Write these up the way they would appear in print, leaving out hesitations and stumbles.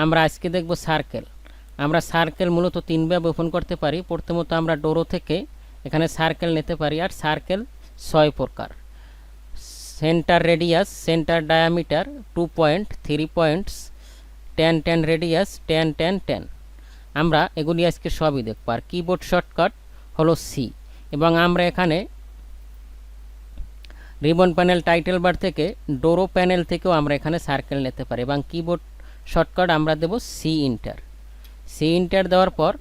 আমরা আজকে দেখব সার্কেল। আমরা সার্কেল মূলত তিনভাবে ওপেন করতে পারি। প্রথমত আমরা ডোরো থেকে এখানে সার্কেল নিতে পারি, আর সার্কেল 6 প্রকার: centre radius, centre diameter, 2 point, 3 points, 10 10 radius, 10 10 10। আমরা এগুলি আজকে সবই দেখব। আর কিবোর্ড শর্টকাট হলো সি। এবং আমরা এখানে রিবন প্যানেল, টাইটেল বার থেকে, ডোরো প্যানেল থেকেও আমরা এখানে সার্কেল নিতে পারি। এবং কিবোর্ড শর্টকাট আমরা দেব সি ইন্টার। সি ইন্টার দেওয়ার পর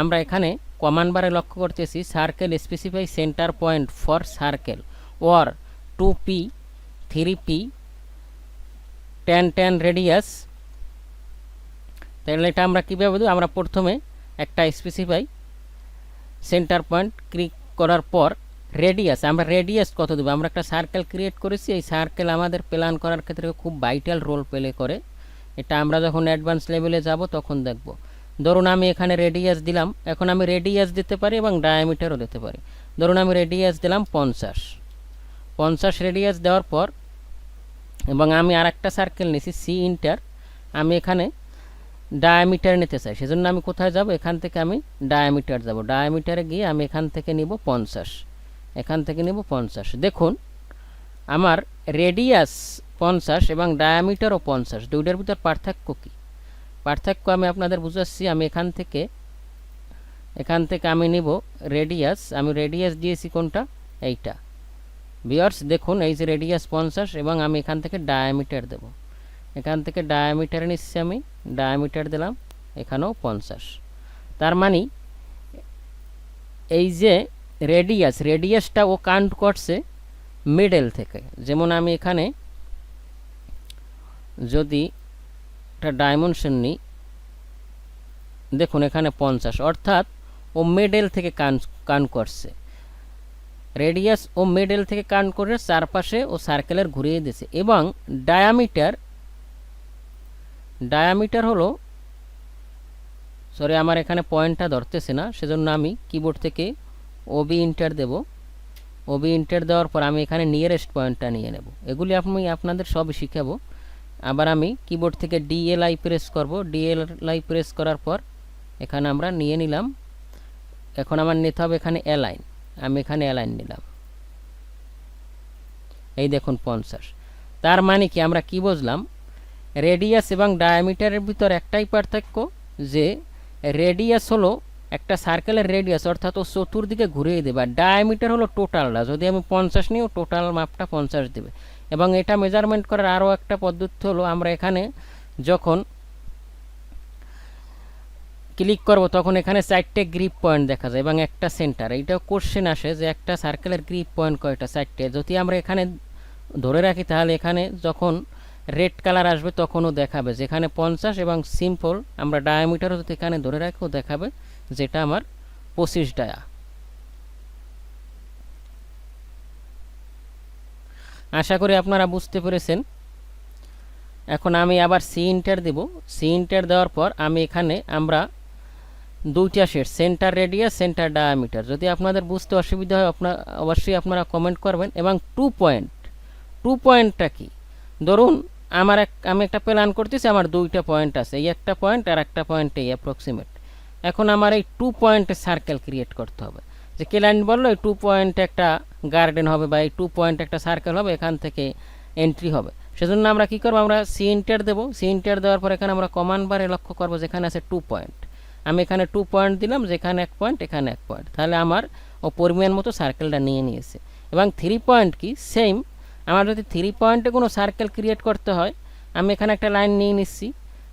আমরা এখানে কমান্ড বারে লক্ষ্য করতেছি circle specify centre point for circle or 2p, 3p, 10 10 radius. তাহলে এটা আমরা কীভাবে দেবো? আমরা প্রথমে একটা স্পেসিফাই সেন্টার পয়েন্ট ক্লিক করার পর রেডিয়াস, আমরা রেডিয়াস কত দেবো? আমরা একটা সার্কেল ক্রিয়েট করেছি। এই সার্কেল আমাদের প্ল্যান করার ক্ষেত্রে খুব ভাইটাল রোল প্লে করে। এটা আমরা যখন অ্যাডভান্স লেভেলে যাব তখন দেখব। ধরুন আমি এখানে রেডিয়াস দিলাম। এখন আমি রেডিয়াস দিতে পারি এবং ডায়ামিটারও দিতে পারি। ধরুন আমি রেডিয়াস দিলাম 50 রেডিয়াস দেওয়ার পর, এবং আমি আর একটা সার্কেল নিছি সি ইন্টার। আমি এখানে ডায়ামিটার নিতে চাই, সেজন্য আমি কোথায় যাব? এখান থেকে আমি ডায়ামিটার যাব। ডায়ামিটারে গিয়ে আমি এখান থেকে নিব 50, এখান থেকে নিব 50। দেখুন আমার রেডিয়াস 50 এবং ডায়ামিটারও 50, দুইটার ভিতর পার্থক্য কী? পার্থক্য আমি আপনাদের বুঝাচ্ছি। আমি এখান থেকে আমি নিব রেডিয়াস। আমি রেডিয়াস দিয়েছি কোনটা? এইটা। ভিউয়ার্স দেখুন, এই যে রেডিয়াস 50 এবং আমি এখান থেকে ডায়ামিটার দেব। এখান থেকে ডায়ামিটার নিচ্ছি, আমি ডায়ামিটার দিলাম, এখানেও 50। তার মানে এই যে রেডিয়াসটা ও কাউন্ট করছে মিডল থেকে। যেমন আমি এখানে যদি একটা ডাইমেনশন নিই, দেখুন এখানে 50, অর্থাৎ ও মিডল থেকে কাউন্ট করছে। রেডিয়াস ও মিডল থেকে কাউন্ট করে চারপাশে ও সার্কেলের ঘুরিয়ে দিয়েছে। এবং ডায়ামিটার হলো, সরি আমার এখানে পয়েন্টটা ধরতেছে না, সেজন্য আমি কিবোর্ড থেকে ওবি ইন্টার দেব। ওবি ইন্টার দেওয়ার পর আমি এখানে নিয়ারেস্ট পয়েন্টটা নিয়ে নেব। এগুলি আমি আপনাদের সব শিখাবো। আবার আমি কিবোর্ড থেকে ডিএলআই প্রেস করব। ডিএলআই প্রেস করার পর এখানে আমরা নিয়ে নিলাম। এখন আমার নিতে হবে এখানে অ্যালাইন। আমি এখানে অ্যালাইন নিলাম। এই দেখুন 50। তার মানে কি আমরা কি বুঝলাম? রেডিয়াস এবং ডায়ামিটারের ভিতর একটাই পার্থক্য, যে রেডিয়াস হলো একটা সার্কেলের রেডিয়াস, অর্থাৎ ও চতুর্দিকে ঘুরিয়ে দেবে। আর ডায়ামিটার হলো টোটালটা। যদি আমি 50 নিও, টোটাল মাপটা 50 দেবে। এবং এটা মেজারমেন্ট করার আরও একটা পদ্ধতি হলো, আমরা এখানে যখন ক্লিক করব তখন এখানে 4টে গ্রিপ পয়েন্ট দেখা যায় এবং একটা সেন্টার। এইটাও কোশ্চেন আসে যে একটা সার্কেলের গ্রিপ পয়েন্ট কয়টা? 4টে। যদি আমরা এখানে ধরে রাখি তাহলে এখানে যখন রেড কালার আসবে তখনও দেখাবে যেখানে 50, এবং সিম্পল আমরা ডায়ামিটারও যদি এখানে ধরে রাখিও দেখাবে যেটা আমার 25 ডায়া। আশা করি আপনারা বুঝতে পেরেছেন। এখন আমি আবার সি ইন্টার দেব। সি ইন্টার দেওয়ার পর আমি এখানে আমরা দুইটা set, centre radius, centre diameter. যদি আপনাদের বুঝতে অসুবিধা হয় অবশ্যই আপনারা কমেন্ট করবেন। এবং 2 পয়েন্টটা কি? ধরুন আমি একটা প্ল্যান করতেছি, আমার দুইটা পয়েন্ট আছে, এই একটা পয়েন্ট আর একটা পয়েন্ট, এই অ্যাপ্রক্সিমেট। এখন আমার এই 2 পয়েন্টের সার্কেল ক্রিয়েট করতে হবে। যে ক্লায়েন্ট বললো এই 2 পয়েন্ট একটা গার্ডেন হবে, বা এই 2 পয়েন্ট একটা সার্কেল হবে, এখান থেকে এন্ট্রি হবে। সেজন্য আমরা কী করবো? আমরা সি ইন্টার দেবো। সি ইন্টার দেওয়ার পর এখানে আমরা কমান্ড বারে লক্ষ্য করবো যেখানে আছে 2 পয়েন্ট। আমি এখানে 2 পয়েন্ট দিলাম, যেখানে 1 পয়েন্ট, এখানে 1 পয়েন্ট। তাহলে আমার ও পরিমাণ মতো সার্কেলটা নিয়ে নিয়েছে। এবং 3 পয়েন্ট কি? সেম। আমার যদি 3 পয়েন্টে কোনো সার্কেল ক্রিয়েট করতে হয়, আমি এখানে একটা লাইন নিয়ে নিচ্ছি।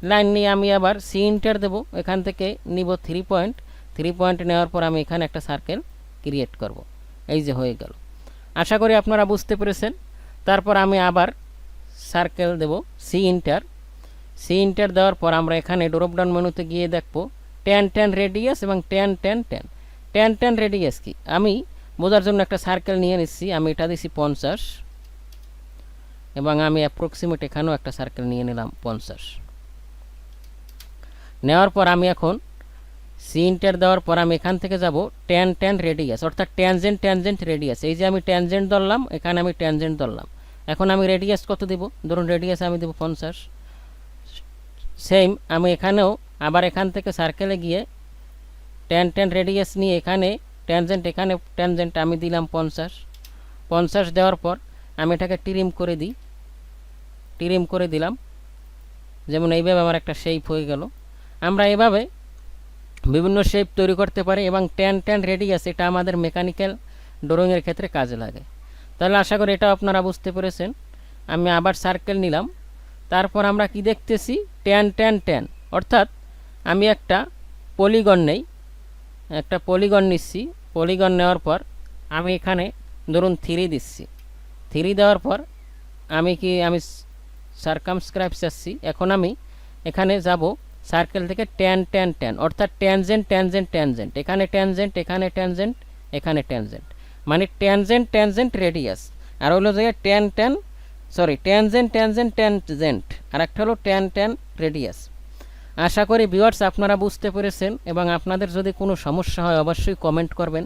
লাইন নিয়ে আমি আবার সি ইন্টার দেবো। এখান থেকে নিব 3 পয়েন্ট। 3 পয়েন্ট নেওয়ার পর আমি এখানে একটা সার্কেল ক্রিয়েট করব। এই যে হয়ে গেল। আশা করি আপনারা বুঝতে পেরেছেন। তারপর আমি আবার সার্কেল দেব, সি ইন্টার। সি ইন্টার দেওয়ার পর আমরা এখানে ড্রপডাউন মেনুতে গিয়ে দেখব 10 10 রেডিয়াস এবং 10 10 10। 10 10 রেডিয়াস কি? আমি বোঝার জন্য একটা সার্কেল নিয়ে নিচ্ছি। আমি এটা দিচ্ছি 50, এবং আমি অ্যাপ্রক্সিমেট এখানেও একটা সার্কেল নিয়ে নিলাম 50। নেওয়ার পর আমি এখন সি ইন্টার দেওয়ার পর আমি এখান থেকে যাব 10 10 রেডিয়াস, অর্থাৎ ট্যানজেন্ট রেডিয়াস। এই যে আমি ট্যানজেন্ট ধরলাম, এখানে আমি ট্যানজেন্ট ধরলাম। এখন আমি রেডিয়াস কত দেব? ধরুন রেডিয়াস আমি দেব 50। সেম আমি এখানেও আবার এখান থেকে সার্কেলে গিয়ে ট্যান ট্যান রেডিয়াস নিয়ে এখানে ট্যানজেন্ট, এখানে ট্যানজেন্ট আমি দিলাম 50 দেওয়ার পর আমি এটাকে ট্রিম করে দিই, ট্রিম করে দিলাম। যেমন এইভাবে আমার একটা শেপ হয়ে গেল। আমরা এভাবে বিভিন্ন শেপ তৈরি করতে পারি এবং ট্যান ট্যান রেডিয়াস এটা আমাদের মেকানিক্যাল ড্রয়িংয়ের ক্ষেত্রে কাজে লাগে। তাহলে আশা করি এটা আপনারা বুঝতে পেরেছেন। আমি আবার সার্কেল নিলাম, তারপর আমরা কি দেখতেছি, ট্যান ট্যান ট্যান, অর্থাৎ আমি একটা পলিগন নেই, একটা পলিগন নিচ্ছি। পলিগন নেওয়ার পর আমি এখানে ধরুন 3 দিচ্ছি। 3 দেওয়ার পর আমি সার্কামস্ক্রাইব চাচ্ছি। এখন আমি এখানে যাব সার্কেল থেকে ট্যান ট্যান ট্যান, অর্থাৎ ট্যানজেন্ট ট্যানজেন্ট ট্যানজেন্ট, এখানে ট্যানজেন্ট, এখানে ট্যানজেন্ট, এখানে ট্যানজেন্ট, মানে ট্যানজেন্ট ট্যানজেন্ট রেডিয়াস। আর হলো যে ট্যানজেন্ট ট্যানজেন্ট ট্যানজেন্ট, আর একটা হলো ট্যান ট্যান রেডিয়াস। আশা করি ভিউয়ার্স আপনারা বুঝতে পেরেছেন, এবং আপনাদের যদি কোনো সমস্যা হয় অবশ্যই কমেন্ট করবেন।